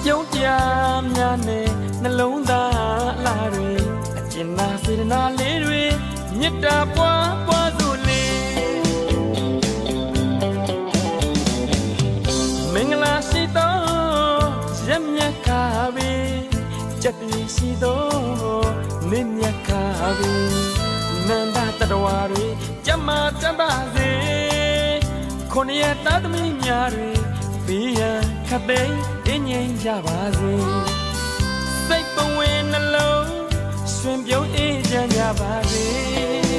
ပြုံးပြများနဲ့နှလုံးသားအလားတွေအကျဉ်းနာစေတနာလေးတွေမေတ္တာပွားပွားစို့လေမင်္ဂလာရှိသောရက်မြတ်ခါပဲကြက်တီရှိသောနေမြတ်ခါပဲနန္ဒတတဝါတွေကြမ်းမာတမ်းပါစေခုနှစ်ရက်သားသမီးများတွေဘေးရန်ခတ်သိမ်းတင်းငြိမ်ကြပါစေစိတ်ပဝင်နှလုံးရှင်ပြုံးအေးချမ်းကြပါစေ